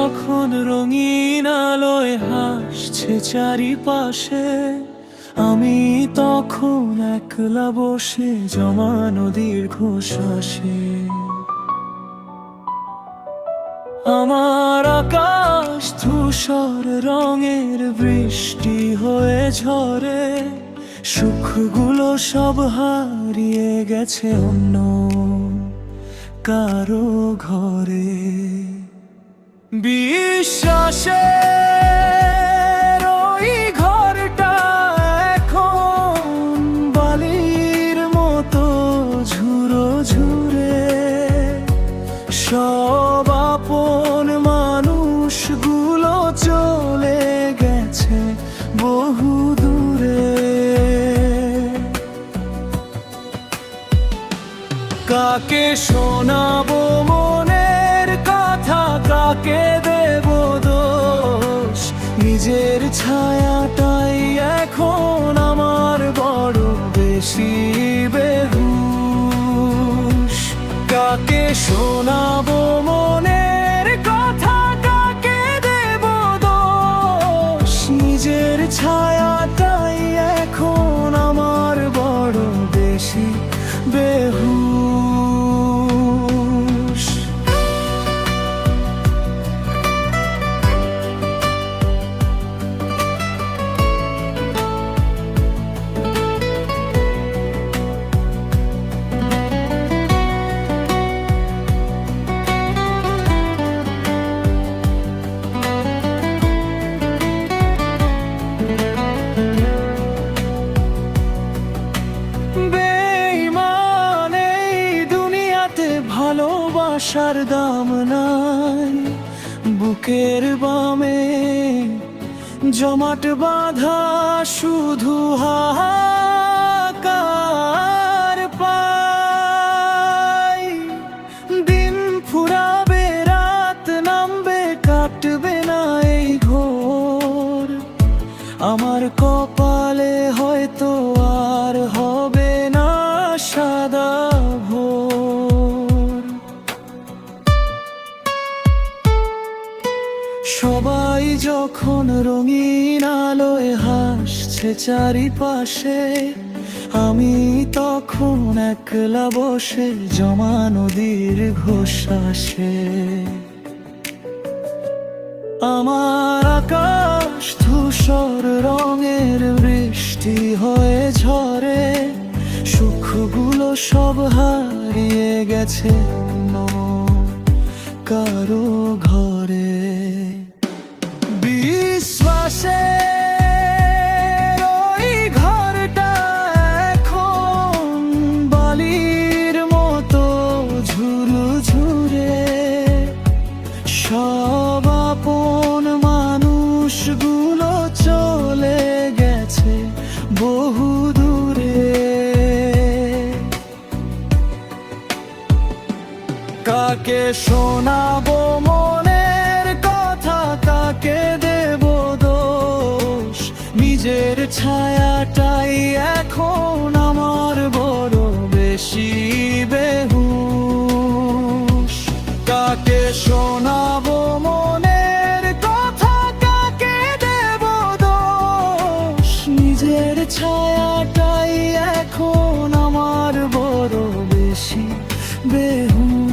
যখন রঙিন আলোয় হাসছে চারিপাশে, আমি তখন একলা বসে জমানো দীর্ঘশ্বাসে। আমার আকাশ ধূসর রঙের বৃষ্টি হয়ে ঝরে, সুখগুলো সব হারিয়ে গেছে অন্য কারো ঘরে। বিশ্বাসের ওই ঘরটা এখন বালির মতো ঝুরো ঝুরে, সব আপন মানুষগুলো চলে গেছে বহু দূরে। কাকে শোনাবো মনের কথা, কাকে দেব দোষ? নিজের ছায়াটাই এখন আমার বড় বেশি বেহুশ। কাকে শোনাবো মনের কথা, কাকে দেব দোষ? নিজের ছায়াটাই এখন আমার বড় বেশি বেহুশ। ভালোবাসার দাম নাই বুকের বামে, জমাট বাঁধা শুধু হাহাকার পাই। দিন ফুরাবে, রাত নামবে, কাটবে না এই ঘোর। আমার কপালে হয়তো আর হবে না সাদা ভোর। সবাই যখন রঙিন আলোয় হাসছে চারিপাশে, আমি তখন একলা বসে জমানো দীর্ঘশ্বাসে। আমার আকাশ ধূসর রঙের বৃষ্টি হয়ে ঝরে, সুখগুলো সব হারিয়ে গেছে অন্য কারো ঘরে। বিশ্বাসের ওই ঘরটা এখন বালির মতো ঝুরু ঝুরে, সব আপন মানুষগুলো চলে গেছে বহু দূরে। কাকে শোনাবো মনের কথা, কাকে দেব দোষ? নিজের ছায়াটাই এখন আমার বড় বেশি বেহুশ। কাকে শোনাবো মনের কথা, কাকে দেব দোষ? নিজের ছায়াটাই এখন আমার বড় বেশি বেহুশ।